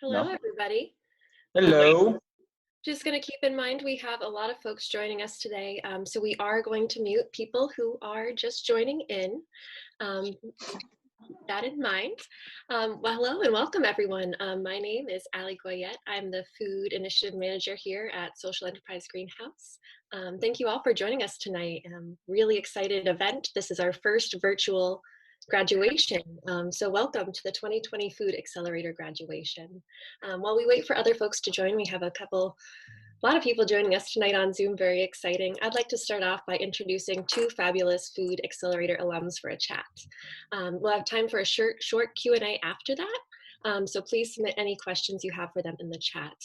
Hello, No. everybody. Hello. Just going to keep in mind we have a lot of folks joining us today, so we are going to mute people who are just joining in. That in mind. Well, hello and welcome, everyone. My name is Ali Goyette. I'm the Food Initiative Manager here at Social Enterprise Greenhouse. Thank you all for joining us tonight. Really excited event. This is our first virtual graduation. So welcome to the 2020 Food Accelerator graduation. While we wait for other folks to join, we have a lot of people joining us tonight on Zoom, very exciting. I'd like to start off by introducing two fabulous Food Accelerator alums for a chat. We'll have time for a short Q&A after that, so please submit any questions you have for them in the chat.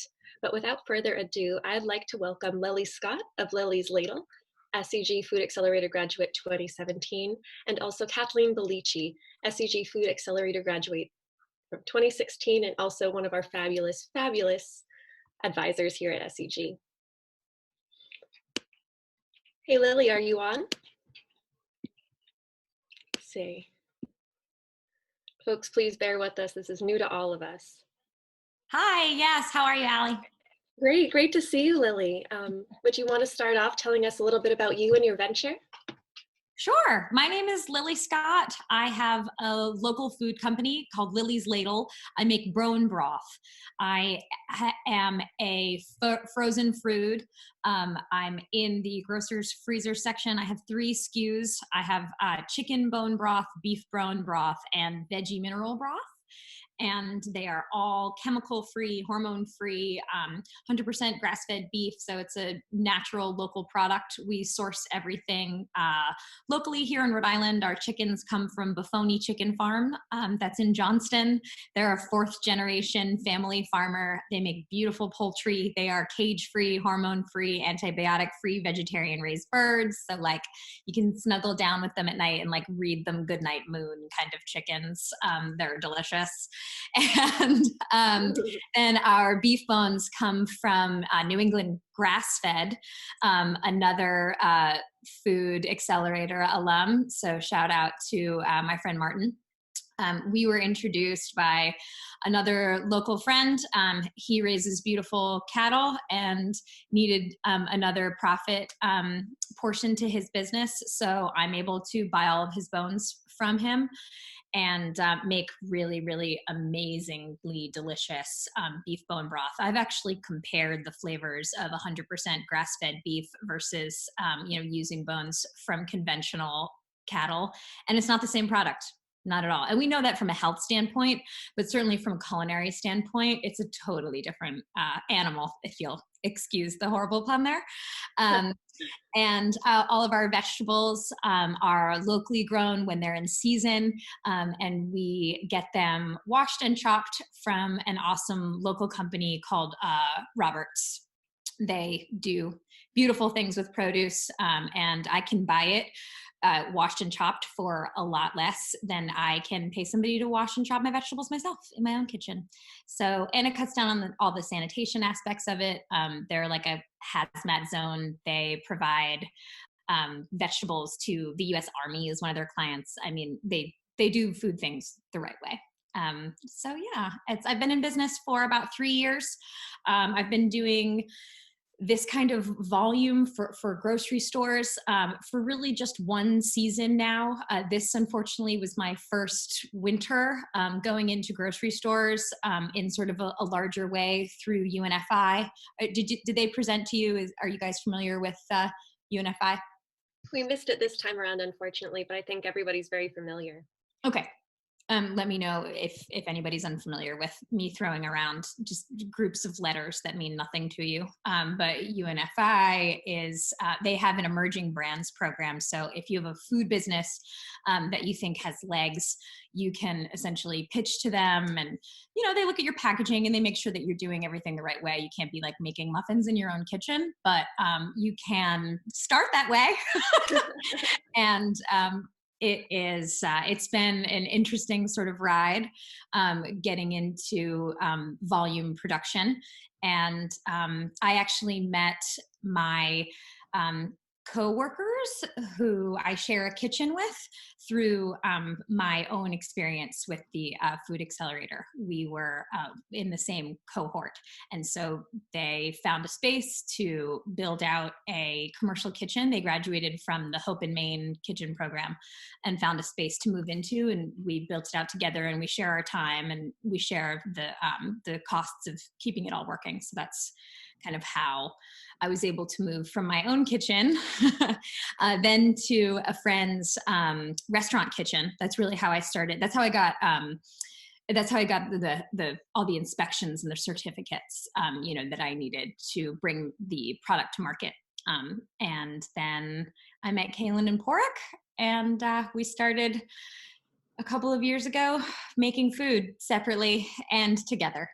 But without further ado, I'd like to welcome Lily Scott of Lily's Ladle, SEG Food Accelerator graduate 2017, and also Kathleen Bellicchi, SEG Food Accelerator graduate from 2016, and also one of our fabulous advisors here at SEG. Hey Lily, are you on? Let's see. Folks, please bear with us. This is new to all of us. Hi, yes, how are you, Ali? Great to see you, Lily. Would you want to start off telling us a little bit about you and your venture? Sure. My name is Lily Scott. I have a local food company called Lily's Ladle. I make brone broth. I am a frozen food. I'm in the grocer's freezer section. I have 3 SKUs. I have chicken bone broth, beef brone broth, and veggie mineral broth. And they are all chemical-free, hormone-free, 100% grass-fed beef. So it's a natural local product. We source everything locally here in Rhode Island. Our chickens come from Buffoni Chicken Farm. That's in Johnston. They're a 4th-generation family farmer. They make beautiful poultry. They are cage-free, hormone-free, antibiotic-free, vegetarian-raised birds. So like you can snuggle down with them at night and like read them Goodnight Moon kind of chickens. They're delicious. And then our beef bones come from New England grass-fed, another Food Accelerator alum. So shout out to my friend Martin. We were introduced by another local friend. He raises beautiful cattle and needed another profit portion to his business. So I'm able to buy all of his bones from him and make really, really amazingly delicious beef bone broth. I've actually compared the flavors of 100% grass-fed beef versus using bones from conventional cattle, and it's not the same product. Not at all. And we know that from a health standpoint, but certainly from a culinary standpoint, it's a totally different animal, if you'll excuse the horrible pun there. And all of our vegetables are locally grown when they're in season, and we get them washed and chopped from an awesome local company called Roberts. They do beautiful things with produce, and I can buy it washed and chopped for a lot less than I can pay somebody to wash and chop my vegetables myself in my own kitchen. So, and it cuts down on all the sanitation aspects of it. They're like a hazmat zone. They provide vegetables to the U.S. Army is one of their clients. I mean, they do food things the right way. So yeah, I've been in business for about 3 years. I've been doing this kind of volume for grocery stores for really just one season now. This unfortunately was my first winter going into grocery stores in sort of a larger way through UNFI. Did they present to you? Are you guys familiar with UNFI? We missed it this time around, unfortunately, but I think everybody's very familiar. Okay. Let me know if anybody's unfamiliar with me throwing around just groups of letters that mean nothing to you. But UNFI is, they have an emerging brands program. So if you have a food business that you think has legs, you can essentially pitch to them, and they look at your packaging and they make sure that you're doing everything the right way. You can't be like making muffins in your own kitchen, but you can start that way. And it's been an interesting sort of ride getting into volume production. And I actually met my coworkers who I share a kitchen with through my own experience with the Food Accelerator. We were in the same cohort. And so they found a space to build out a commercial kitchen. They graduated from the Hope in Maine kitchen program and found a space to move into. And we built it out together, and we share our time, and we share the costs of keeping it all working. So that's kind of how I was able to move from my own kitchen then to a friend's restaurant kitchen. That's really how I started. That's how I got. That's how I got the all the inspections and the certificates, that I needed to bring the product to market. And then I met Kaylin and Porrick, and we started a couple of years ago making food separately and together.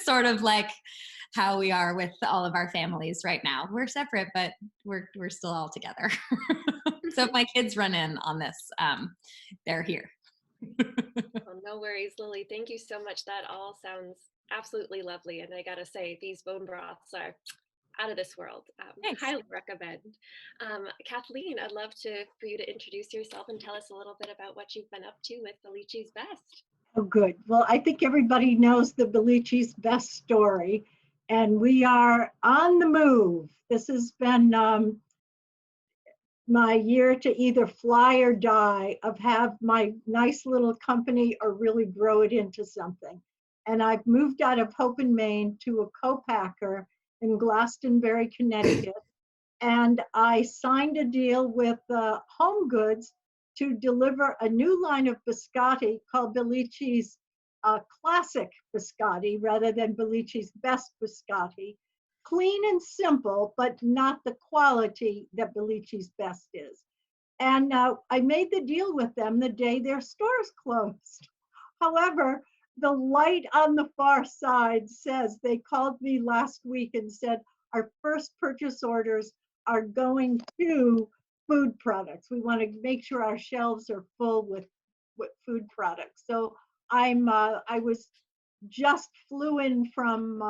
Sort of like how we are with all of our families right now. We're separate, but we're still all together. So if my kids run in on this, they're here. Well, no worries, Lily. Thank you so much. That all sounds absolutely lovely. And I gotta say, these bone broths are out of this world. Thanks. Highly recommend. Kathleen, I'd love for you to introduce yourself and tell us a little bit about what you've been up to with Bellicchi's Best. Oh, good. Well, I think everybody knows the Bellicchi's Best story, and we are on the move. This has been my year to either fly or die, of have my nice little company or really grow it into something. And I've moved out of Hope in Maine to a co-packer in Glastonbury, Connecticut. And I signed a deal with Home Goods to deliver a new line of biscotti called Bellicchi's Classic Biscotti rather than Bellicchi's Best Biscotti. Clean and simple, but not the quality that Bellicchi's Best is. And I made the deal with them the day their stores closed. However, the light on the far side says, they called me last week and said, our first purchase orders are going to food products. We want to make sure our shelves are full with food products. So I was just flew in from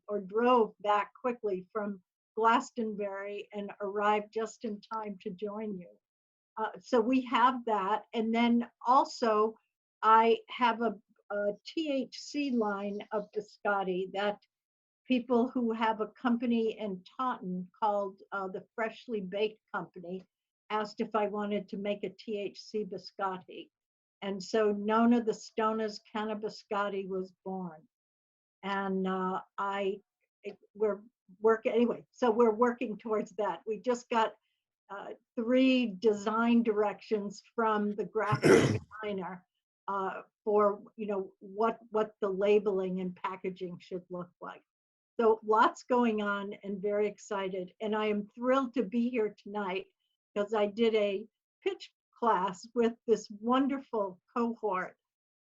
or drove back quickly from Glastonbury and arrived just in time to join you. So we have that. And then also I have a THC line of biscotti that people who have a company in Taunton called the Freshly Baked Company asked if I wanted to make a THC biscotti. And so Nona the Stona's Cannabiscotti was born. And we're working, anyway, so we're working towards that. We just got 3 design directions from the graphic designer for what the labeling and packaging should look like. So lots going on and very excited. And I am thrilled to be here tonight because I did a pitch class with this wonderful cohort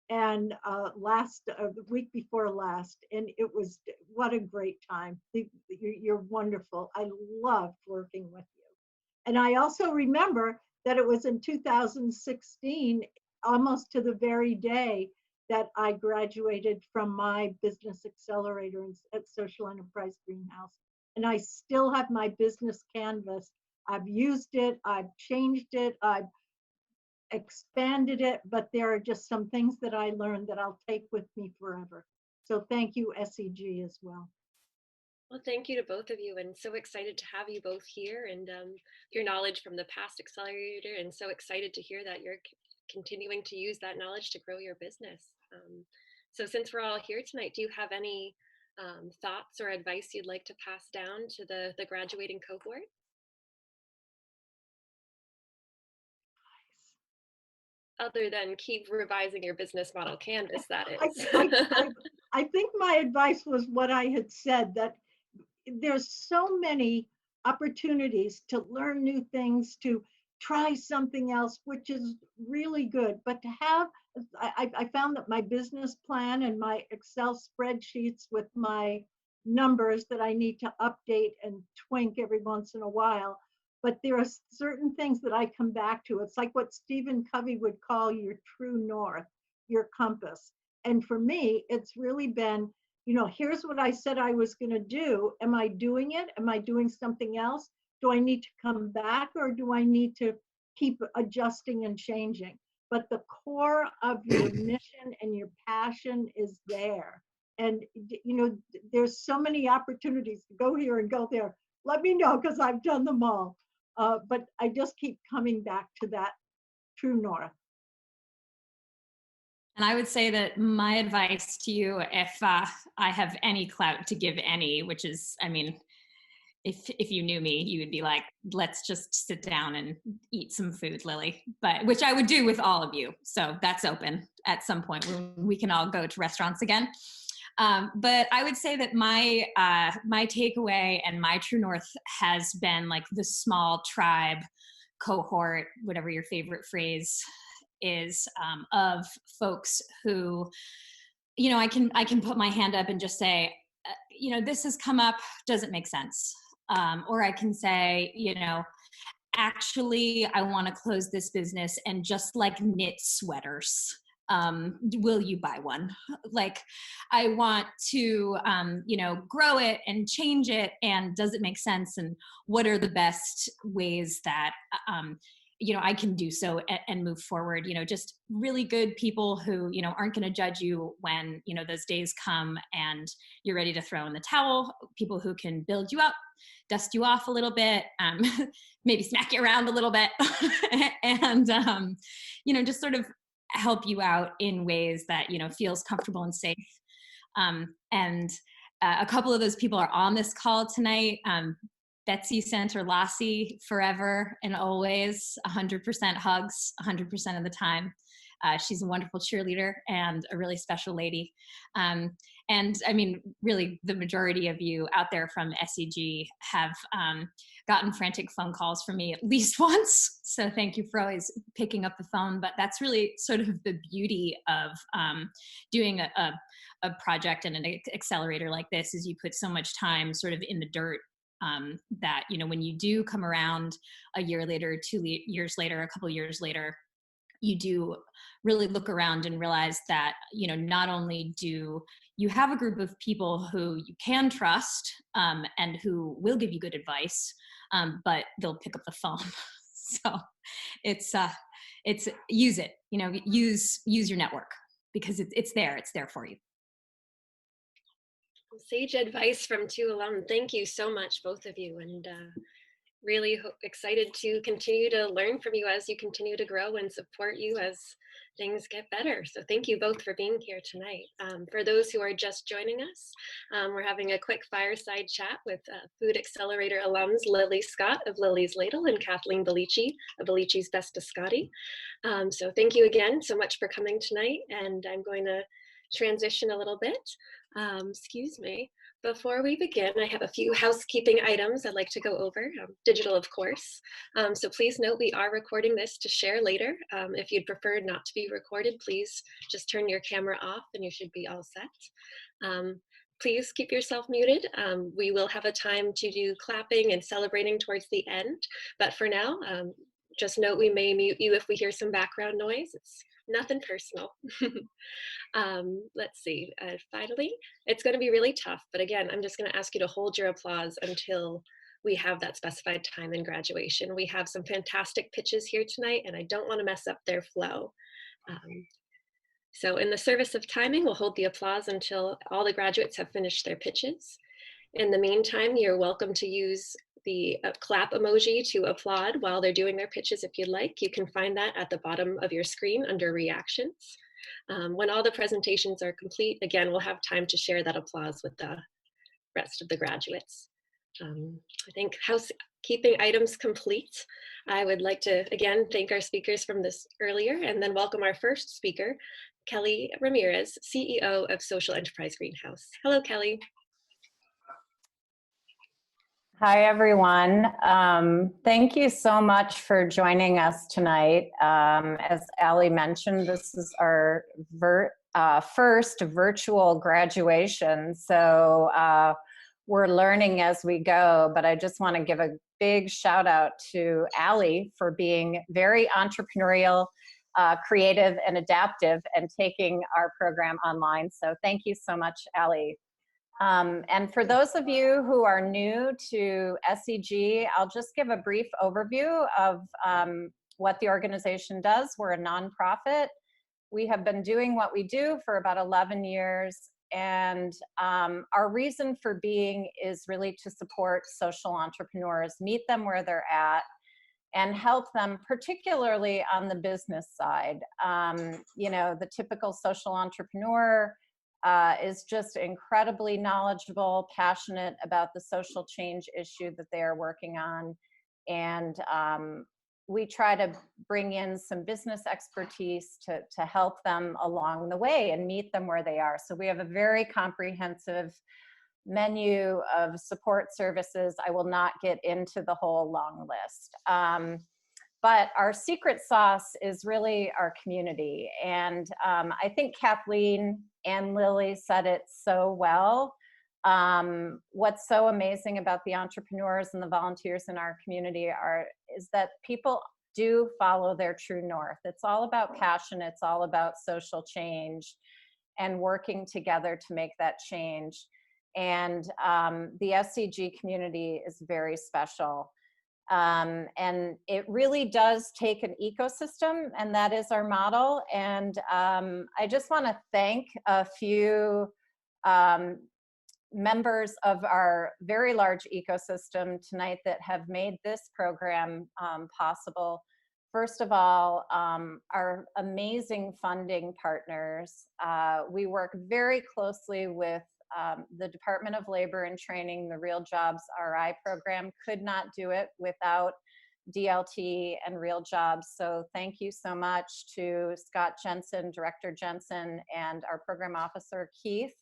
and the week before last, and it was, what a great time. You're wonderful. I loved working with you. And I also remember that it was in 2016, almost to the very day that I graduated from my Business Accelerator at Social Enterprise Greenhouse. And I still have my business canvas. I've used it, I've changed it, I've expanded it, but there are just some things that I learned that I'll take with me forever. So thank you, SEG, as well. Well, thank you to both of you, and so excited to have you both here and your knowledge from the past accelerator, and so excited to hear that you're continuing to use that knowledge to grow your business. So since we're all here tonight, do you have any thoughts or advice you'd like to pass down to the graduating cohort? Other than keep revising your business model canvas, that is. I think my advice was what I had said, that there's so many opportunities to learn new things, to try something else, which is really good. But to have, I found that my business plan and my Excel spreadsheets with my numbers that I need to update and twink every once in a while, but there are certain things that I come back to. It's like what Stephen Covey would call your true north, your compass. And for me, it's really been, here's what I said I was going to do. Am I doing it? Am I doing something else? do I need to come back or do I need to keep adjusting and changing? But the core of your mission and your passion is there. And, you know, there's so many opportunities to go here and go there. Let me know, because I've done them all. But I just keep coming back to that true north. And I would say that my advice to you, if I have any clout to give any, which is, I mean, if you knew me, you would be like, let's just sit down and eat some food, Lily. But which I would do with all of you. So that's open at some point when we can all go to restaurants again. But I would say that my takeaway and my true north has been like the small tribe, cohort, whatever your favorite phrase is, of folks who, you know, I can put my hand up and just say, you know, this has come up, doesn't make sense. Or I can say, you know, actually, I want to close this business and just like knit sweaters. Will you buy one? Like, I want to, you know, grow it and change it. And does it make sense? And what are the best ways that, you know, I can do so and move forward? You know, just really good people who, you know, aren't going to judge you when, you know, those days come and you're ready to throw in the towel. People who can build you up, dust you off a little bit, maybe smack you around a little bit, and, you know, just sort of help you out in ways that, you know, feels comfortable and safe. And a couple of those people are on this call tonight. Betsy Center Lassie, forever and always, 100% hugs, 100% of the time. She's a wonderful cheerleader and a really special lady. And I mean, really, the majority of you out there from SEG have gotten frantic phone calls from me at least once. So thank you for always picking up the phone. But that's really sort of the beauty of doing a project and an accelerator like this, is you put so much time sort of in the dirt, that, you know, when you do come around a year later, 2 years later, a couple years later, you do really look around and realize that, you know, not only do you have a group of people who you can trust, and who will give you good advice, but they'll pick up the phone. So it's use it, you know, use your network, because it's there for you. Sage advice from two alum. Thank you so much, both of you, and really excited to continue to learn from you as you continue to grow, and support you as things get better. So thank you both for being here tonight. For those who are just joining us, we're having a quick fireside chat with Food Accelerator alums Lily Scott of Lily's Ladle and Kathleen Bellicchi of Bellicchi's Biscotti. So thank you again so much for coming tonight, and I'm going to transition a little bit. Excuse me. Before we begin, I have a few housekeeping items I'd like to go over, digital of course. So please note we are recording this to share later. If you'd prefer not to be recorded, please just turn your camera off and you should be all set. Please keep yourself muted. We will have a time to do clapping and celebrating towards the end, but for now, just note we may mute you if we hear some background noise. It's nothing personal. Let's see, finally, it's going to be really tough, but again, I'm just going to ask you to hold your applause until we have that specified time in graduation. We have some fantastic pitches here tonight, and I don't want to mess up their flow. So in the service of timing, we'll hold the applause until all the graduates have finished their pitches. In the meantime, you're welcome to use the clap emoji to applaud while they're doing their pitches if you'd like. You can find that at the bottom of your screen under reactions. When all the presentations are complete, again, we'll have time to share that applause with the rest of the graduates. I think housekeeping items complete. I would like to, again, thank our speakers from this earlier, and then welcome our first speaker, Kelly Ramirez, CEO of Social Enterprise Greenhouse. Hello, Kelly. Hi, everyone. Thank you so much for joining us tonight. As Ali mentioned, this is our first virtual graduation, so we're learning as we go, but I just want to give a big shout out to Ali for being very entrepreneurial, creative, and adaptive, and taking our program online. So thank you so much, Ali. And for those of you who are new to SEG, I'll just give a brief overview of what the organization does. We're a nonprofit. We have been doing what we do for about 11 years. And our reason for being is really to support social entrepreneurs, meet them where they're at, and help them, particularly on the business side. You know, the typical social entrepreneur is just incredibly knowledgeable, passionate about the social change issue that they are working on. And we try to bring in some business expertise to help them along the way and meet them where they are. So we have a very comprehensive menu of support services. I will not get into the whole long list. But our secret sauce is really our community. And I think Kathleen and Lily said it so well. What's so amazing about the entrepreneurs and the volunteers in our community is that people do follow their true north. It's all about passion. It's all about social change and working together to make that change. And the SEG community is very special. And it really does take an ecosystem, and that is our model. And I just want to thank a few members of our very large ecosystem tonight that have made this program possible. First of all, our amazing funding partners. We work very closely with the Department of Labor and Training. The Real Jobs RI program could not do it without DLT and Real Jobs. So thank you so much to Scott Jensen, Director Jensen, and our program officer, Keith.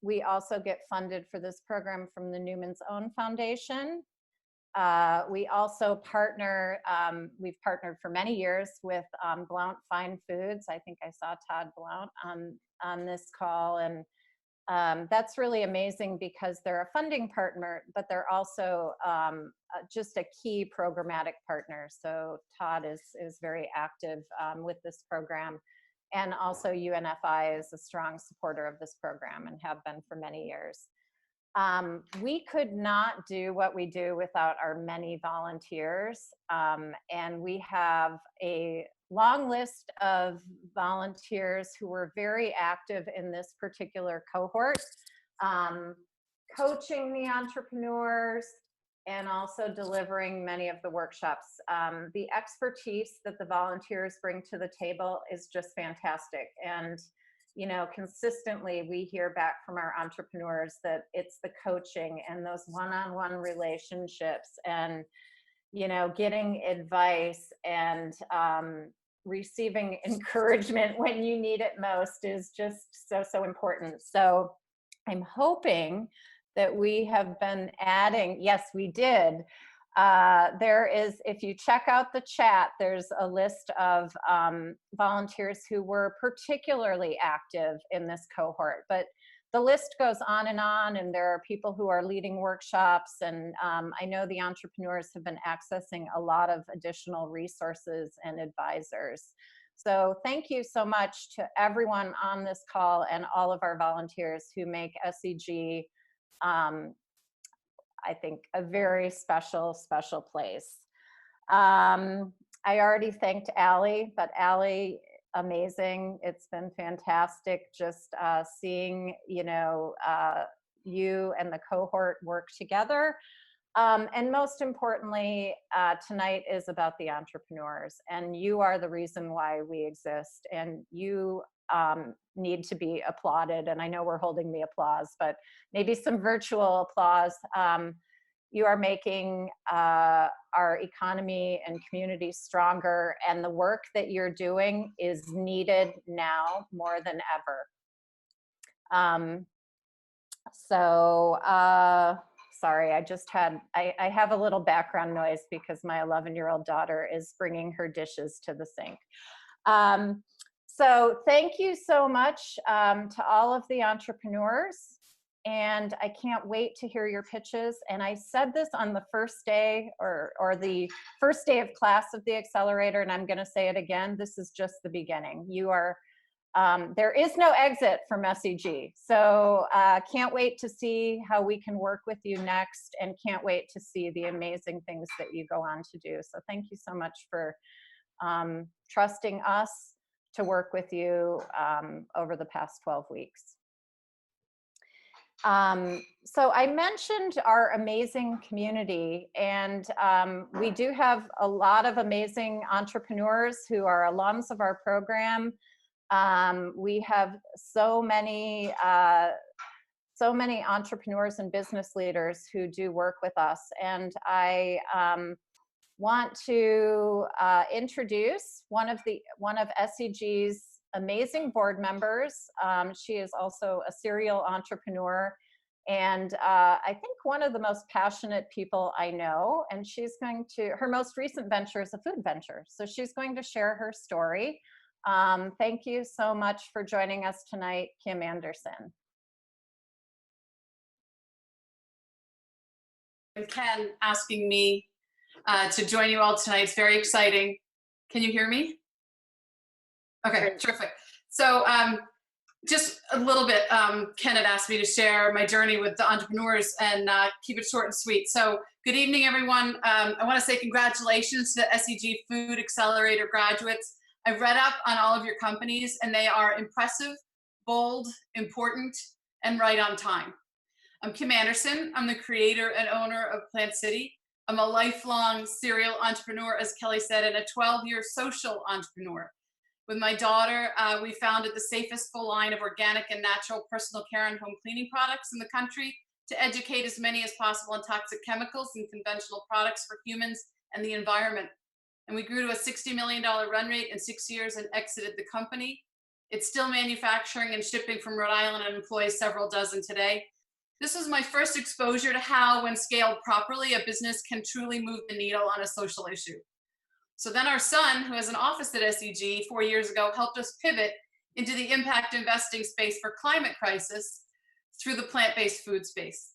We also get funded for this program from the Newman's Own Foundation. We also partner, we've partnered for many years with Blount Fine Foods. I think I saw Todd Blount on this call, and that's really amazing because they're a funding partner, but they're also just a key programmatic partner. So Todd is very active with this program. And also UNFI is a strong supporter of this program and have been for many years. We could not do what we do without our many volunteers. And we have a long list of volunteers who were very active in this particular cohort, coaching the entrepreneurs and also delivering many of the workshops. The expertise that the volunteers bring to the table is just fantastic. And you know, consistently we hear back from our entrepreneurs that it's the coaching and those one-on-one relationships and, you know, getting advice and receiving encouragement when you need it most is just so important. So I'm hoping that we have been adding, yes, we did. There is, if you check out the chat, there's a list of volunteers who were particularly active in this cohort, but the list goes on, and there are people who are leading workshops, and I know the entrepreneurs have been accessing a lot of additional resources and advisors. So thank you so much to everyone on this call and all of our volunteers who make SEG I think a very special place. I already thanked Allie, but Allie, amazing. It's been fantastic just seeing, you know, you and the cohort work together. And most importantly, tonight is about the entrepreneurs, and you are the reason why we exist, and you need to be applauded. And I know we're holding the applause, but maybe some virtual applause. You are making our economy and community stronger, and the work that you're doing is needed now more than ever. Sorry, I have a little background noise because my 11-year-old daughter is bringing her dishes to the sink. So thank you so much to all of the entrepreneurs. And I can't wait to hear your pitches. And I said this on the first day or the first day of class of the Accelerator, and I'm going to say it again. This is just the beginning. You are there is no exit from SEG. So can't wait to see how we can work with you next, and can't wait to see the amazing things that you go on to do. So thank you so much for trusting us to work with you over the past 12 weeks. So I mentioned our amazing community, and we do have a lot of amazing entrepreneurs who are alums of our program. We have so many entrepreneurs and business leaders who do work with us, and I want to introduce one of SEG's amazing board members. She is also a serial entrepreneur, and I think one of the most passionate people I know. And her most recent venture is a food venture. So she's going to share her story. Thank you so much for joining us tonight, Kim Anderson. And Ken asking me to join you all tonight. It's very exciting. Can you hear me? Okay, terrific. So just a little bit, Ken had asked me to share my journey with the entrepreneurs and keep it short and sweet. So good evening, everyone. I want to say congratulations to the SEG Food Accelerator graduates. I've read up on all of your companies, and they are impressive, bold, important, and right on time. I'm Kim Anderson. I'm the creator and owner of Plant City. I'm a lifelong serial entrepreneur, as Kelly said, and a 12-year social entrepreneur. With my daughter, we founded the safest full line of organic and natural personal care and home cleaning products in the country to educate as many as possible on toxic chemicals and conventional products for humans and the environment. And we grew to a $60 million run rate in 6 years and exited the company. It's still manufacturing and shipping from Rhode Island and employs several dozen today. This was my first exposure to how, when scaled properly, a business can truly move the needle on a social issue. So then our son, who has an office at SEG 4 years ago, helped us pivot into the impact investing space for climate crisis through the plant-based food space.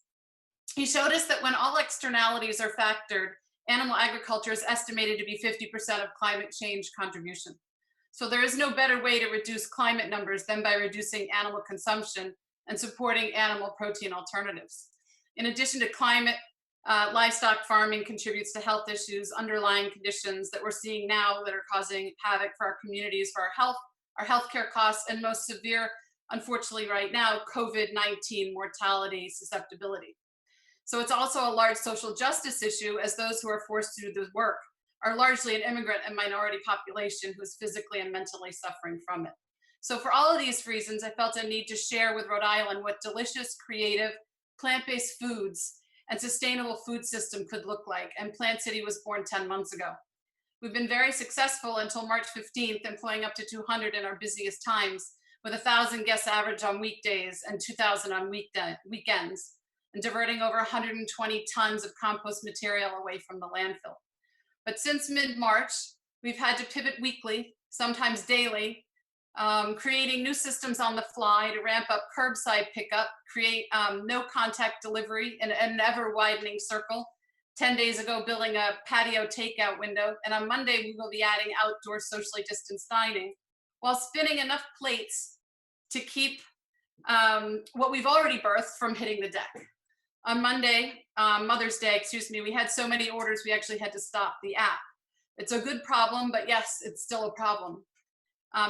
He showed us that when all externalities are factored, animal agriculture is estimated to be 50% of climate change contribution. So there is no better way to reduce climate numbers than by reducing animal consumption and supporting animal protein alternatives. In addition to climate, livestock farming contributes to health issues, underlying conditions that we're seeing now that are causing havoc for our communities, for our health, our healthcare costs, and most severe, unfortunately right now, COVID-19 mortality susceptibility. So it's also a large social justice issue, as those who are forced to do the work are largely an immigrant and minority population who is physically and mentally suffering from it. So for all of these reasons, I felt a need to share with Rhode Island what delicious, creative, plant-based foods and sustainable food system could look like, and Plant City was born 10 months ago. We've been very successful until March 15th, employing up to 200 in our busiest times, with 1,000 guests average on weekdays and 2,000 on weekends, and diverting over 120 tons of compost material away from the landfill. But since mid-March, we've had to pivot weekly, sometimes daily, creating new systems on the fly to ramp up curbside pickup, create no contact delivery in an ever widening circle. 10 days ago, building a patio takeout window. And on Monday, we will be adding outdoor socially distanced dining, while spinning enough plates to keep what we've already birthed from hitting the deck. On Monday, Mother's Day, we had so many orders, we actually had to stop the app. It's a good problem, but yes, it's still a problem.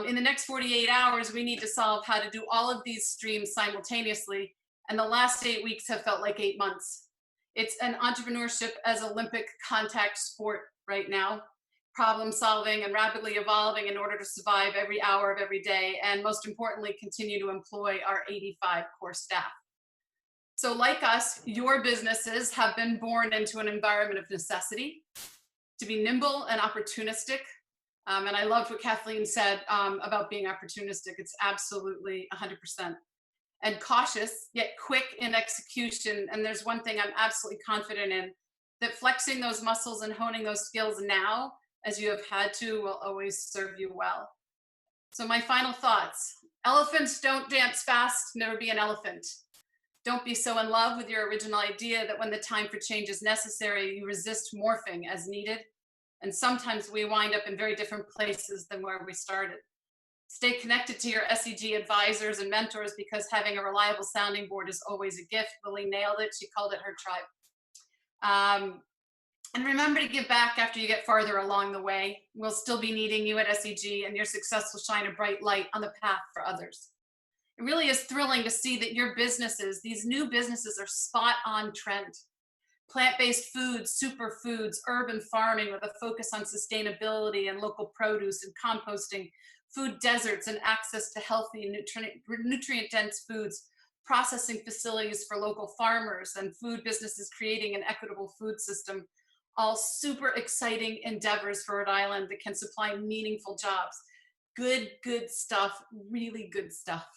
In the next 48 hours, we need to solve how to do all of these streams simultaneously, and the last 8 weeks have felt like 8 months. It's an entrepreneurship as Olympic contact sport right now, problem solving and rapidly evolving in order to survive every hour of every day, and most importantly, continue to employ our 85 core staff. So like us, your businesses have been born into an environment of necessity, to be nimble and opportunistic. And I loved what Kathleen said about being opportunistic. It's absolutely 100%. And cautious, yet quick in execution. And there's one thing I'm absolutely confident in, that flexing those muscles and honing those skills now, as you have had to, will always serve you well. So my final thoughts: elephants don't dance fast, never be an elephant. Don't be so in love with your original idea that when the time for change is necessary, you resist morphing as needed. And sometimes we wind up in very different places than where we started. Stay connected to your SEG advisors and mentors because having a reliable sounding board is always a gift. Lily nailed it. She called it her tribe. And remember to give back after you get farther along the way. We'll still be needing you at SEG, and your success will shine a bright light on the path for others. It really is thrilling to see that your businesses, these new businesses, are spot on trend. Plant-based foods, superfoods, urban farming with a focus on sustainability and local produce and composting, food deserts and access to healthy nutrient-dense foods, processing facilities for local farmers, and food businesses creating an equitable food system. All super exciting endeavors for Rhode Island that can supply meaningful jobs. Good stuff, really good stuff.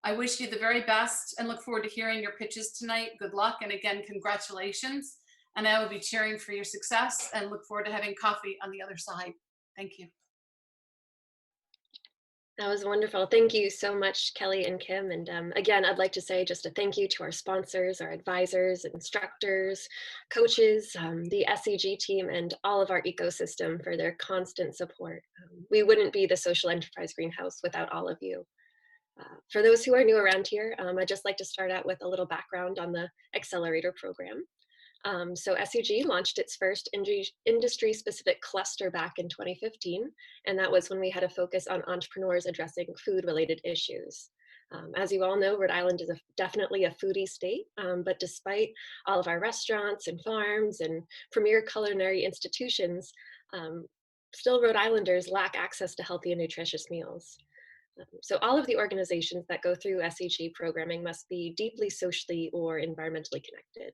I wish you the very best and look forward to hearing your pitches tonight. Good luck, and again, congratulations. And I will be cheering for your success and look forward to having coffee on the other side. Thank you. That was wonderful. Thank you so much, Kelly and Kim. And again, I'd like to say just a thank you to our sponsors, our advisors, instructors, coaches, the SEG team, and all of our ecosystem for their constant support. We wouldn't be the Social Enterprise Greenhouse without all of you. For those who are new around here, I'd just like to start out with a little background on the Accelerator program. So SEG launched its first industry-specific cluster back in 2015, and that was when we had a focus on entrepreneurs addressing food-related issues. As you all know, Rhode Island is definitely a foodie state, but despite all of our restaurants and farms and premier culinary institutions, still Rhode Islanders lack access to healthy and nutritious meals. So all of the organizations that go through SEG programming must be deeply socially or environmentally connected.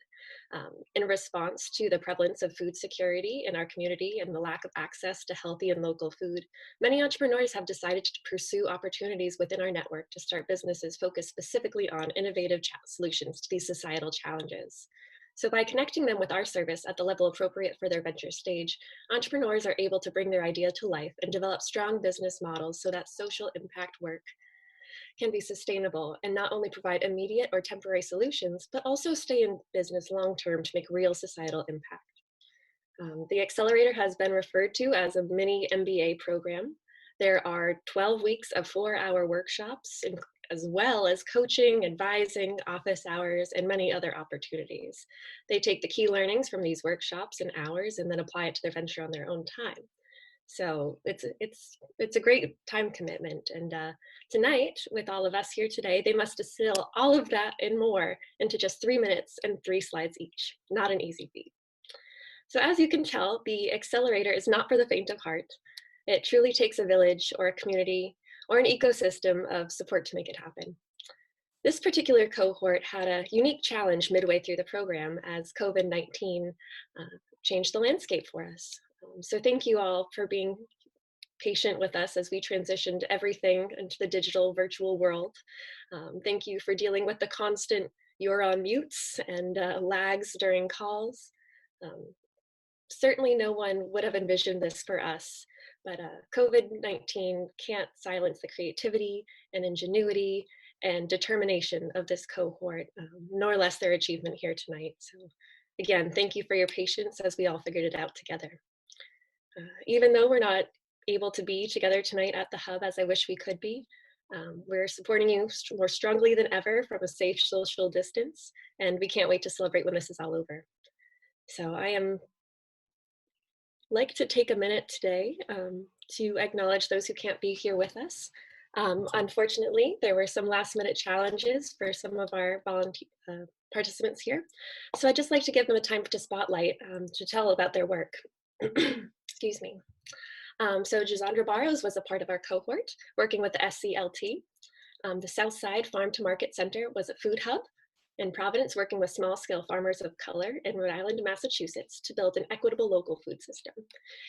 In response to the prevalence of food security in our community and the lack of access to healthy and local food, many entrepreneurs have decided to pursue opportunities within our network to start businesses focused specifically on innovative solutions to these societal challenges. So by connecting them with our service at the level appropriate for their venture stage, entrepreneurs are able to bring their idea to life and develop strong business models so that social impact work can be sustainable and not only provide immediate or temporary solutions, but also stay in business long-term to make real societal impact. The Accelerator has been referred to as a mini MBA program. There are 12 weeks of 4-hour workshops, as well as coaching, advising, office hours, and many other opportunities. They take the key learnings from these workshops and hours and then apply it to their venture on their own time. So it's a great time commitment. And tonight, with all of us here today, they must distill all of that and more into just 3 minutes and 3 slides each. Not an easy feat. So as you can tell, the Accelerator is not for the faint of heart. It truly takes a village or a community or an ecosystem of support to make it happen. This particular cohort had a unique challenge midway through the program as COVID-19 changed the landscape for us. So thank you all for being patient with us as we transitioned everything into the digital virtual world. Thank you for dealing with the constant you're on mutes and lags during calls. Certainly no one would have envisioned this for us, but COVID-19 can't silence the creativity and ingenuity and determination of this cohort, nor less their achievement here tonight. So again, thank you for your patience as we all figured it out together. Even though we're not able to be together tonight at the hub as I wish we could be, we're supporting you more strongly than ever from a safe social distance, and we can't wait to celebrate when this is all over. So I am like to take a minute today to acknowledge those who can't be here with us. Unfortunately, there were some last minute challenges for some of our volunteer participants here. So I'd just like to give them a time to spotlight to tell about their work. Excuse me. So Gisandra Barrows was a part of our cohort working with the SCLT. The Southside Farm to Market Center was a food hub in Providence, working with small-scale farmers of color in Rhode Island and Massachusetts to build an equitable local food system.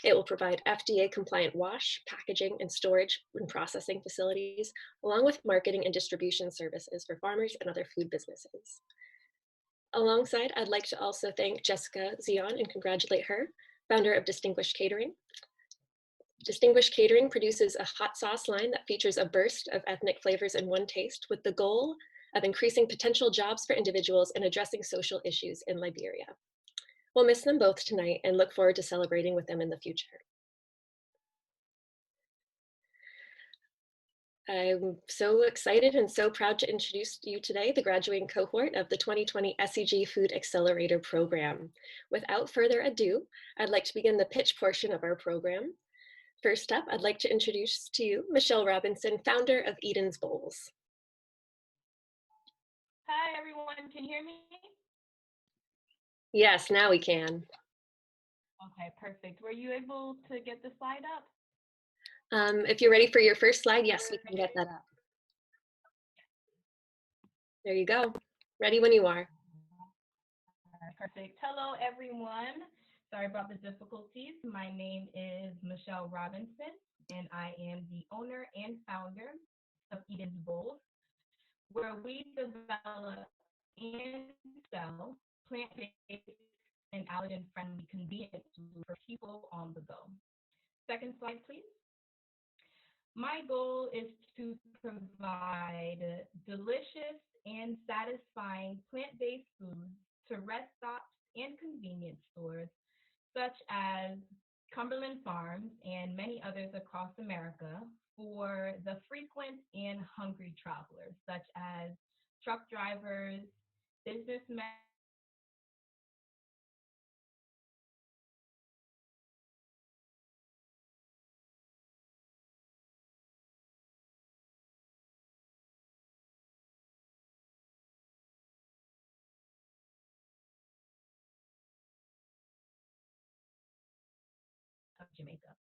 It will provide FDA-compliant wash, packaging, and storage and processing facilities, along with marketing and distribution services for farmers and other food businesses. Alongside, I'd like to also thank Jessica Zion and congratulate her, founder of Distinguished Catering. Distinguished Catering produces a hot sauce line that features a burst of ethnic flavors in one taste with the goal of increasing potential jobs for individuals and addressing social issues in Liberia. We'll miss them both tonight and look forward to celebrating with them in the future. I'm so excited and so proud to introduce you today, the graduating cohort of the 2020 SEG Food Accelerator program. Without further ado, I'd like to begin the pitch portion of our program. First up, I'd like to introduce to you Michelle Robinson, founder of Eden's Bowls. Hi, everyone. Can you hear me? Yes, now we can. Okay, perfect. Were you able to get the slide up? If you're ready for your first slide, yes, we can get that up. There you go. Ready when you are. Perfect. Hello, everyone. Sorry about the difficulties. My name is Michelle Robinson, and I am the owner and founder of Eden's Bowls, where we develop and sell plant-based and allergen-friendly convenience food for people on the go. Second slide, please. My goal is to provide delicious and satisfying plant-based foods to rest stops and convenience stores, such as Cumberland Farms and many others across America, for the frequent and hungry travelers, such as truck drivers, businessmen, of Jamaica.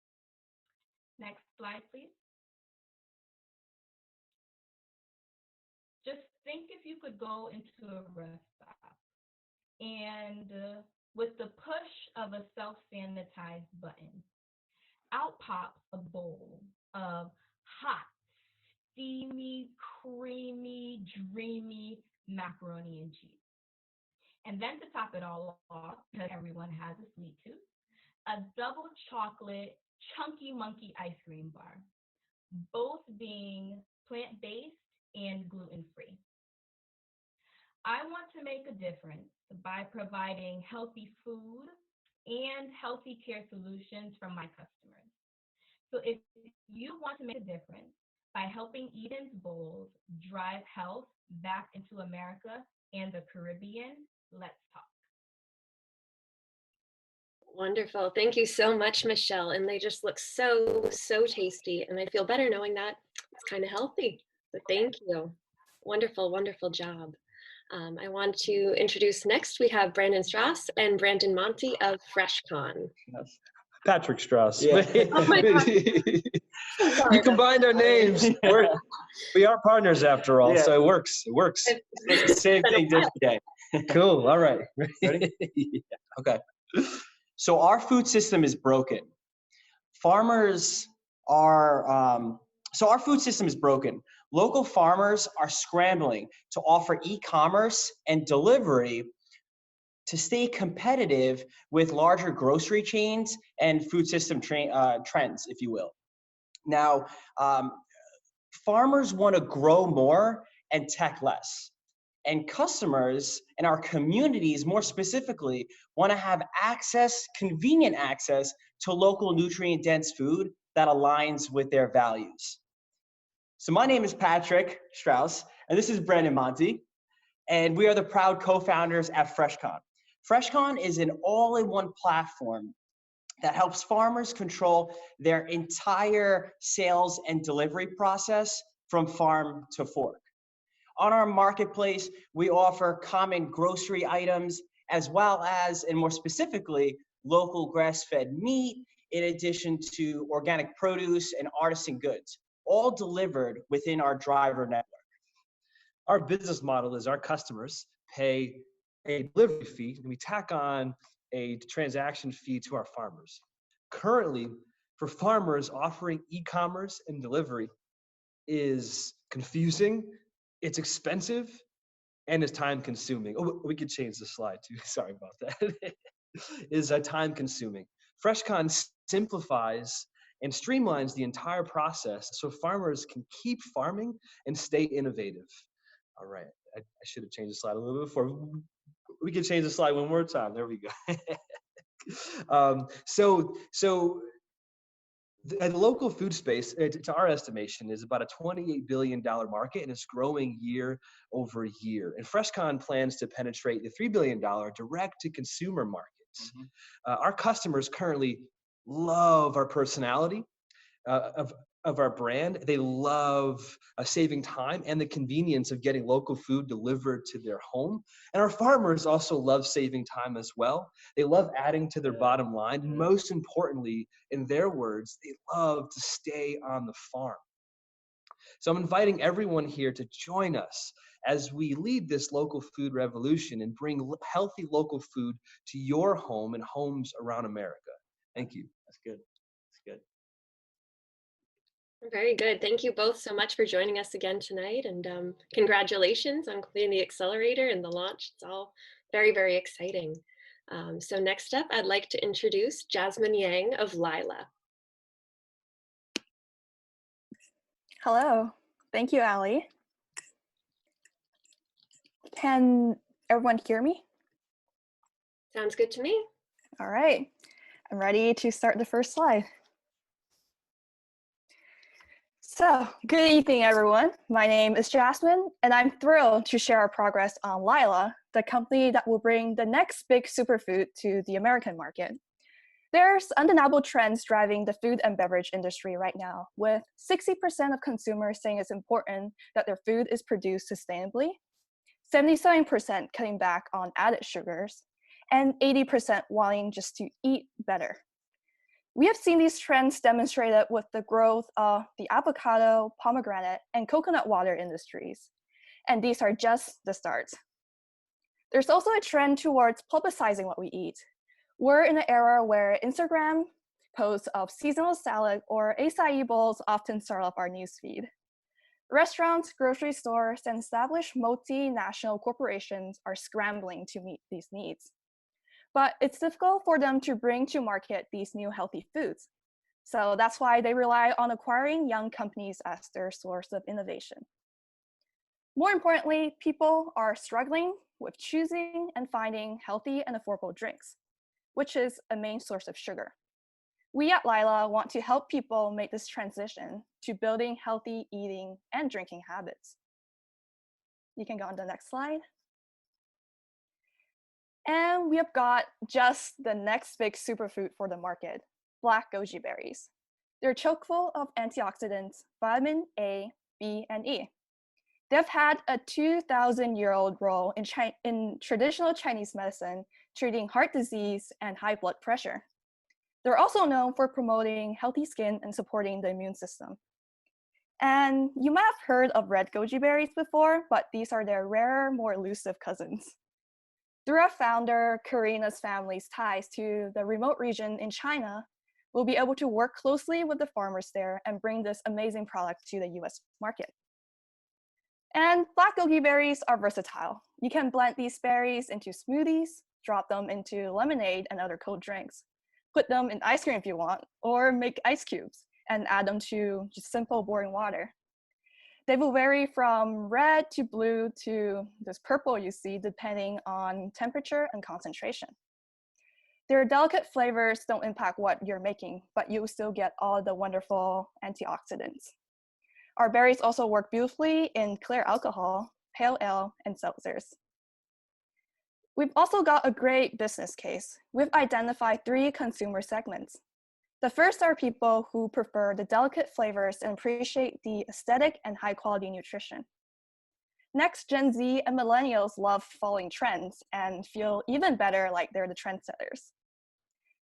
Next slide, please. Just think if you could go into a rest stop and with the push of a self-sanitize button, out pops a bowl of hot, steamy, creamy, dreamy macaroni and cheese. And then to top it all off, because everyone has a sweet tooth, a double chocolate chunky monkey ice cream bar, both being plant-based and gluten-free. I want to make a difference by providing healthy food and healthy care solutions from my customers. So if you want to make a difference by helping Eden's Bowls drive health back into America and the Caribbean, let's talk. Wonderful. Thank you so much, Michelle. And they just look so, so tasty. And I feel better knowing that it's kind of healthy. So thank you. Wonderful, wonderful job. I want to introduce next, we have Brandon Strauss and Brandon Monty of FreshCon. Yes. Patrick Strauss. Oh my God. You combined our names. We are partners after all, so it works. It works. It's the same thing different day. Cool. All right. Ready? Yeah. Okay. So our food system is broken. Our food system is broken. Local farmers are scrambling to offer e-commerce and delivery to stay competitive with larger grocery chains and food system trends, if you will. Now, farmers want to grow more and tech less. And customers and our communities, more specifically, want to have access, convenient access to local nutrient-dense food that aligns with their values. So my name is Patrick Strauss, and this is Brandon Monty, and we are the proud co-founders at FreshCon. FreshCon is an all-in-one platform that helps farmers control their entire sales and delivery process from farm to fork. On our marketplace, we offer common grocery items as well as, and more specifically, local grass-fed meat, in addition to organic produce and artisan goods, all delivered within our driver network. Our business model is our customers pay a delivery fee, and we tack on a transaction fee to our farmers. Currently, for farmers, offering e-commerce and delivery is confusing, it's expensive, and it's time consuming. Oh, we could change the slide too. Sorry about that. Is time consuming. FreshCon simplifies and streamlines the entire process so farmers can keep farming and stay innovative. All right, I should have changed the slide a little bit before. We can change the slide one more time. There we go. So The local food space, to our estimation, is about a $28 billion market and it's growing year over year. And FreshCon plans to penetrate the $3 billion direct-to-consumer markets. Our customers currently love our personality of our brand. They love saving time and the convenience of getting local food delivered to their home. And our farmers also love saving time as well. They love adding to their bottom line. And most importantly, in their words, they love to stay on the farm. So I'm inviting everyone here to join us as we lead this local food revolution and bring healthy local food to your home and homes around America. Thank you. That's good. That's good. Very good. Thank you both so much for joining us again tonight, and congratulations on completing the accelerator and the launch. It's all very, very exciting. So next up, I'd like to introduce Jasmine Yang of Lila. Hello. Thank you, Allie. Can everyone hear me? Sounds good to me. All right. I'm ready to start the first slide. So, good evening, everyone. My name is Jasmine, and I'm thrilled to share our progress on Lila, the company that will bring the next big superfood to the American market. There's undeniable trends driving the food and beverage industry right now, with 60% of consumers saying it's important that their food is produced sustainably, 77% cutting back on added sugars, and 80% wanting just to eat better. We have seen these trends demonstrated with the growth of the avocado, pomegranate, and coconut water industries, and these are just the start. There's also a trend towards publicizing what we eat. We're in an era where Instagram posts of seasonal salad or acai bowls often start off our newsfeed. Restaurants, grocery stores, and established multinational corporations are scrambling to meet these needs. But it's difficult for them to bring to market these new healthy foods. So that's why they rely on acquiring young companies as their source of innovation. More importantly, people are struggling with choosing and finding healthy and affordable drinks, which is a main source of sugar. We at Lila want to help people make this transition to building healthy eating and drinking habits. You can go on to the next slide. And we have got just the next big superfood for the market, black goji berries. They're chock full of antioxidants, vitamin A, B, and E. They've had a 2,000-year-old role in traditional Chinese medicine, treating heart disease and high blood pressure. They're also known for promoting healthy skin and supporting the immune system. And you might have heard of red goji berries before, but these are their rarer, more elusive cousins. Through our founder, Karina's family's ties to the remote region in China, we'll be able to work closely with the farmers there and bring this amazing product to the US market. And black goji berries are versatile. You can blend these berries into smoothies, drop them into lemonade and other cold drinks, put them in ice cream if you want, or make ice cubes and add them to just simple boring water. They will vary from red to blue to this purple you see, depending on temperature and concentration. Their delicate flavors don't impact what you're making, but you will still get all the wonderful antioxidants. Our berries also work beautifully in clear alcohol, pale ale, and seltzers. We've also got a great business case. We've identified 3 consumer segments. The first are people who prefer the delicate flavors and appreciate the aesthetic and high quality nutrition. Next, Gen Z and millennials love following trends and feel even better like they're the trendsetters.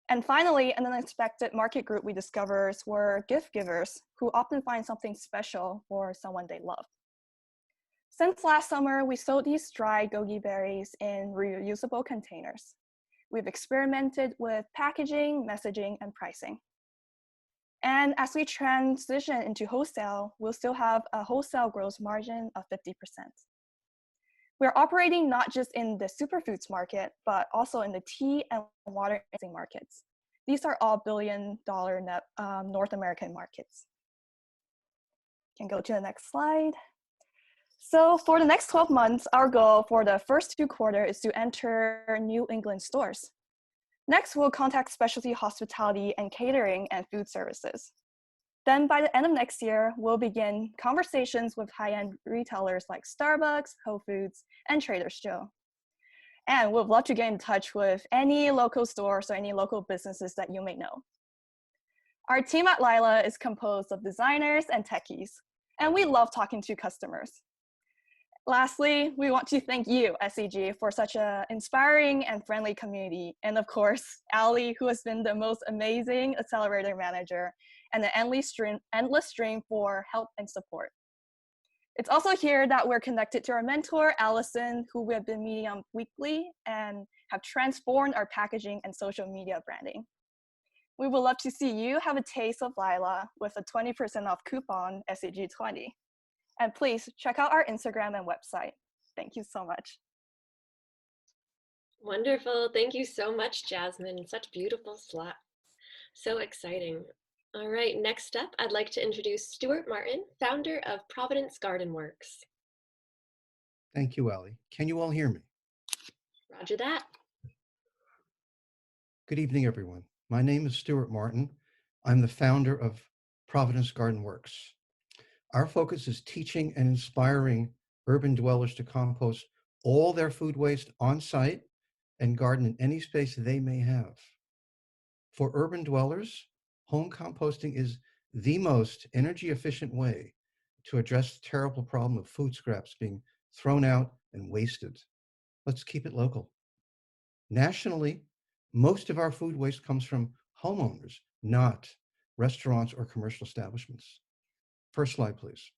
And finally, an unexpected market group we discovered were gift givers who often find something special for someone they love. Since last summer, we sold these dried goji berries in reusable containers. We've experimented with packaging, messaging, and pricing. And as we transition into wholesale, we'll still have a wholesale gross margin of 50%. We're operating not just in the superfoods market, but also in the tea and water markets. These are all billion-dollar North American markets. Can go to the next slide. So for the next 12 months, our goal for the first 2 quarters is to enter New England stores. Next, we'll contact specialty hospitality and catering and food services. Then by the end of next year, we'll begin conversations with high-end retailers like Starbucks, Whole Foods, and Trader Joe's. And we'd love to get in touch with any local stores or any local businesses that you may know. Our team at Lila is composed of designers and techies, and we love talking to customers. Lastly, we want to thank you, SEG, for such an inspiring and friendly community. And of course, Ali, who has been the most amazing accelerator manager and an endless stream for help and support. It's also here that we're connected to our mentor, Allison, who we have been meeting on weekly and have transformed our packaging and social media branding. We would love to see you have a taste of Lila with a 20% off coupon, SEG20. And please check out our Instagram and website. Thank you so much. Wonderful. Thank you so much, Jasmine. Such beautiful slot. So exciting. All right, next up, I'd like to introduce Stuart Martin, founder of Providence Garden Works. Thank you, Ali. Can you all hear me? Roger that. Good evening, everyone. My name is Stuart Martin. I'm the founder of Providence Garden Works. Our focus is teaching and inspiring urban dwellers to compost all their food waste on site and garden in any space they may have. For urban dwellers, home composting is the most energy efficient way to address the terrible problem of food scraps being thrown out and wasted. Let's keep it local. Nationally, most of our food waste comes from homeowners, not restaurants or commercial establishments. First slide, please.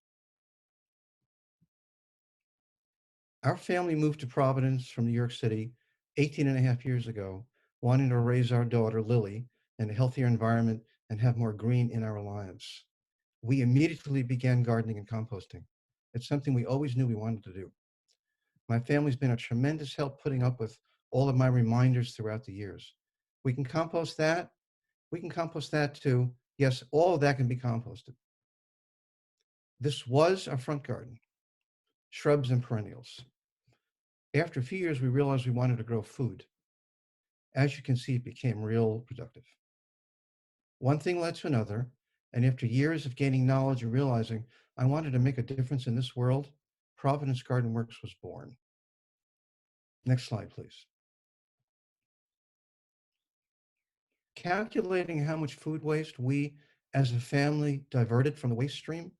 Our family moved to Providence from New York City 18 and a half years ago, wanting to raise our daughter, Lily, in a healthier environment and have more green in our lives. We immediately began gardening and composting. It's something we always knew we wanted to do. My family's been a tremendous help putting up with all of my reminders throughout the years. We can compost that. We can compost that too. Yes, all of that can be composted. This was our front garden, shrubs and perennials. After a few years, we realized we wanted to grow food. As you can see, it became real productive. One thing led to another, and after years of gaining knowledge and realizing I wanted to make a difference in this world, Providence Garden Works was born. Next slide, please. Calculating how much food waste we as a family diverted from the waste stream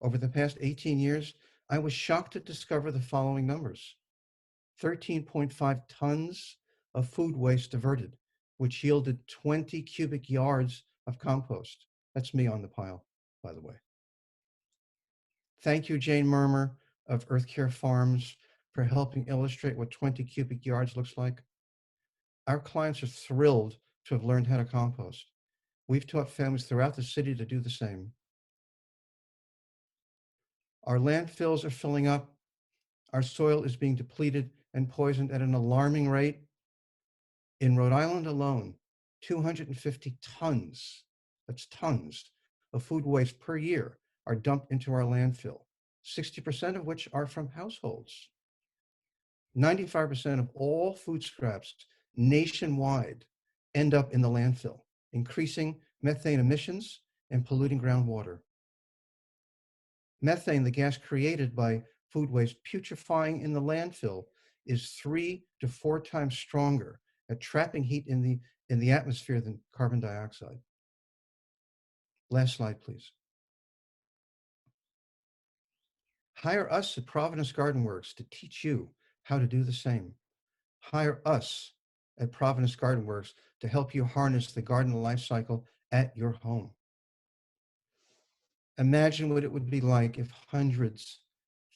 over the past 18 years, I was shocked to discover the following numbers. 13.5 tons of food waste diverted, which yielded 20 cubic yards of compost. That's me on the pile, by the way. Thank you, Jane Murmer of Earth Care Farms, for helping illustrate what 20 cubic yards looks like. Our clients are thrilled to have learned how to compost. We've taught families throughout the city to do the same. Our landfills are filling up. Our soil is being depleted and poisoned at an alarming rate. In Rhode Island alone, 250 tons, that's tons, of food waste per year are dumped into our landfill, 60% of which are from households. 95% of all food scraps nationwide end up in the landfill, increasing methane emissions and polluting groundwater. Methane, the gas created by food waste putrefying in the landfill, is 3 to 4 times stronger at trapping heat in the atmosphere than carbon dioxide. Last slide, please. Hire us at Providence Garden Works to teach you how to do the same. Hire us at Providence Garden Works to help you harness the garden life cycle at your home. Imagine what it would be like if hundreds,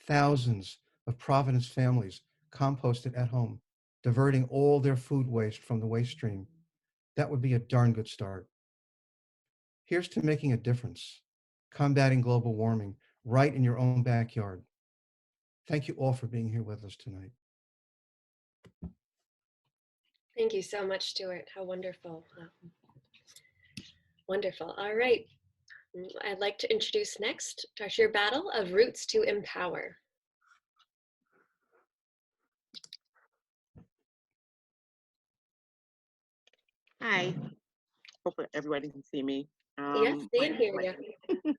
thousands of Providence families composted at home, diverting all their food waste from the waste stream. That would be a darn good start. Here's to making a difference, combating global warming right in your own backyard. Thank you all for being here with us tonight. Thank you so much, Stuart. How wonderful. Wonderful. All right. I'd like to introduce next Dr. Battle of Roots to Empower. Hi. hopefully everybody can see me. Yes, see My, and hear my, you.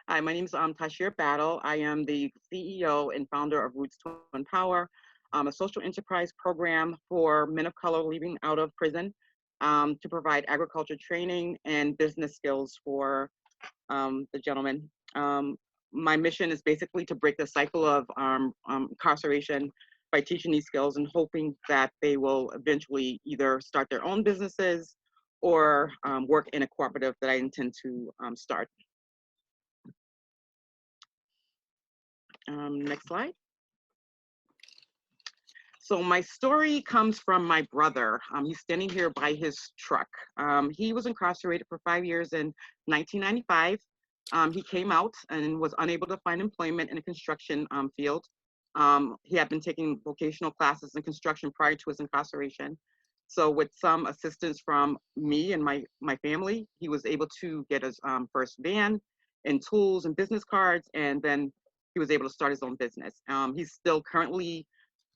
Hi, my name is Tashir Battle. I am the CEO and founder of Roots to Empower, a social enterprise program for men of color leaving out of prison to provide agriculture training and business skills for the gentleman. My mission is basically to break the cycle of incarceration by teaching these skills and hoping that they will eventually either start their own businesses or work in a cooperative that I intend to start. Next slide. So my story comes from my brother. He's standing here by his truck. He was incarcerated for 5 years in 1995. He came out and was unable to find employment in the construction field. He had been taking vocational classes in construction prior to his incarceration. So with some assistance from me and my family, he was able to get his first van and tools and business cards, and then he was able to start his own business. He's still currently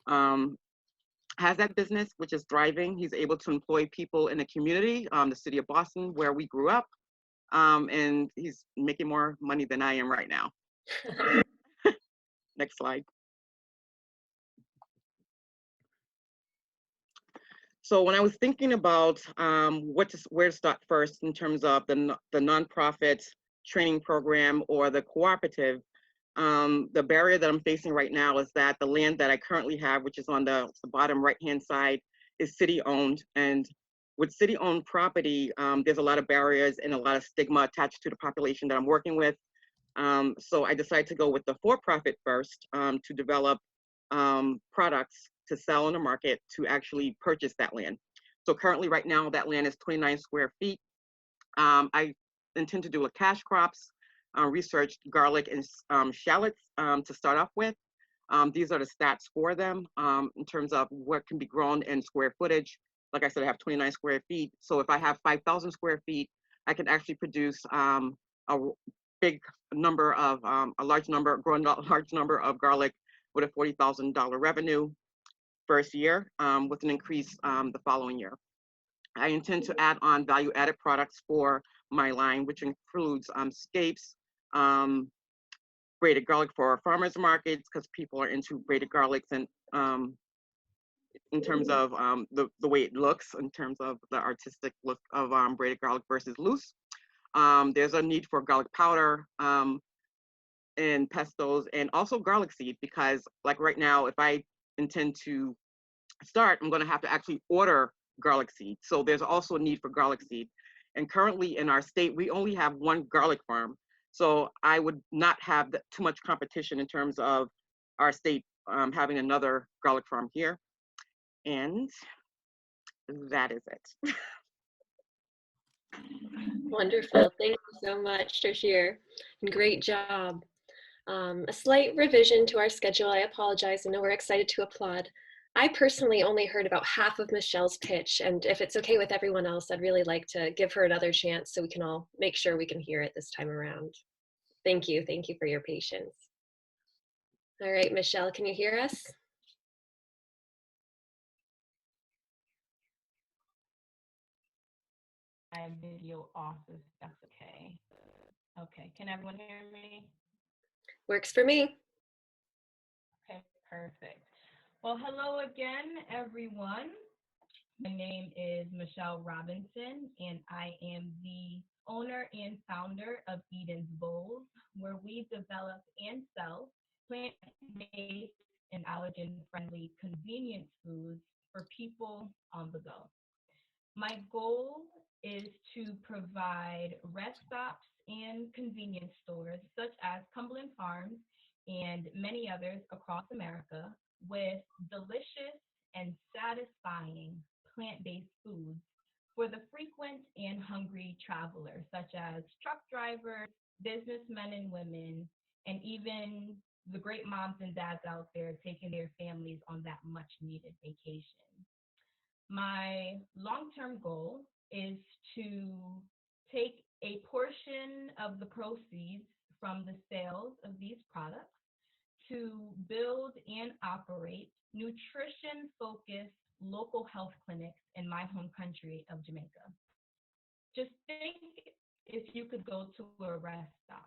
has that business, which is thriving. He's able to employ people in the community, the city of Boston, where we grew up, and he's making more money than I am right now. Next slide. So when I was thinking about where to start first in terms of the nonprofit training program or the cooperative, the barrier that I'm facing right now is that the land that I currently have, which is on the bottom right-hand side, is city-owned. And with city-owned property, there's a lot of barriers and a lot of stigma attached to the population that I'm working with. So I decided to go with the for-profit first to develop products to sell in the market to actually purchase that land. So currently right now, that land is 29 square feet. I intend to do a cash crops, researched garlic and shallots to start off with. These are the stats for them in terms of what can be grown in square footage. Like I said, I have 29 square feet. So if I have 5,000 square feet, I can actually produce a big number of, grow a large number of garlic with a $40,000 revenue first year with an increase the following year. I intend to add on value-added products for my line, which includes scapes, braided garlic for farmers markets, because people are into braided garlics and in terms of the way it looks, in terms of the artistic look of braided garlic versus loose. There's a need for garlic powder and pestos, and also garlic seed, because like right now, if I intend to start, I'm going to have to actually order garlic seed. So there's also a need for garlic seed. And currently in our state, we only have one garlic farm. So I would not have too much competition in terms of our state having another garlic farm here. And that is it. Wonderful. Thank you so much, Trishir. And great job. A slight revision to our schedule. I apologize. I know we're excited to applaud. I personally only heard about half of Michelle's pitch, and if it's okay with everyone else, I'd really like to give her another chance so we can all make sure we can hear it this time around. Thank you for your patience. All right, Michelle, can you hear us? My video off if that's okay. Okay, can everyone hear me? Works for me. Okay, perfect. Well, hello again, everyone. My name is Michelle Robinson, and I am the owner and founder of Eden's Bowls, where we develop and sell plant-based and allergen-friendly convenience foods for people on the go. My goal is to provide rest stops and convenience stores, such as Cumberland Farms and many others across America, with delicious and satisfying plant-based foods for the frequent and hungry traveler, such as truck drivers, businessmen and women, and even the great moms and dads out there taking their families on that much needed vacation. My long-term goal is to take a portion of the proceeds from the sales of these products to build and operate nutrition-focused local health clinics in my home country of Jamaica. just think if you could go to a rest stop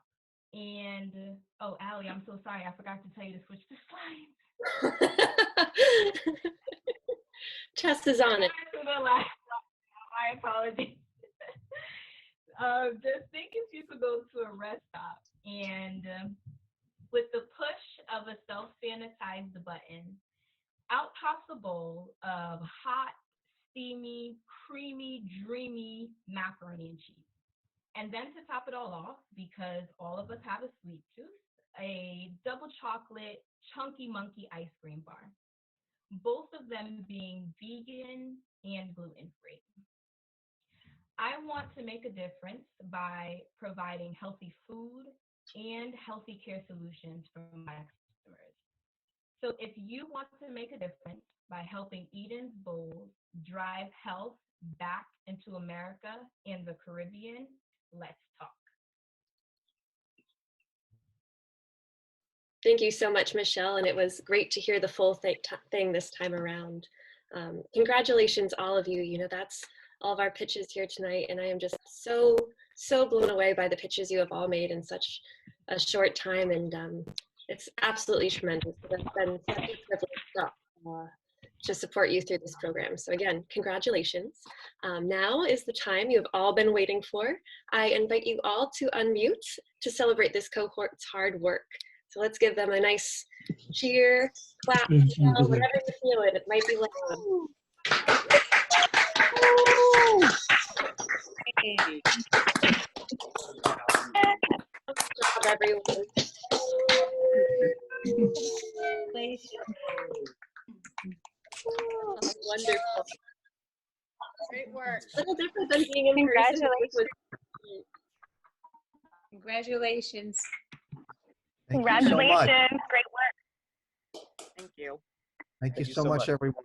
and, oh, Allie, I'm so sorry. I forgot to tell you to switch the slides. Tess is on it. My apologies. Just think if you could go to a rest stop and with the push of a self-sanitized button, out pops a bowl of hot, steamy, creamy, dreamy macaroni and cheese. And then to top it all off, because all of us have a sweet tooth, a double chocolate chunky monkey ice cream bar. Both of them being vegan and gluten-free. I want to make a difference by providing healthy food and healthy care solutions for my customers. So if you want to make a difference by helping Eden's Bowls drive health back into America and the Caribbean, let's talk. Thank you so much, Michelle, and it was great to hear the full thing this time around. Congratulations, all of you. You know, that's all of our pitches here tonight, and I am just so blown away by the pitches you have all made in such a short time, and it's absolutely tremendous. It's been such a privilege to support you through this program. So again, congratulations. Now is the time you have all been waiting for. I invite you all to unmute to celebrate this cohort's hard work. So let's give them a nice cheer, clap, whatever you're feeling. It might be loud. Good job, everyone. Wonderful. Great work. A little different than being in person. Congratulations. Thank you so much. Great work. Thank you. Thank you so much, everyone.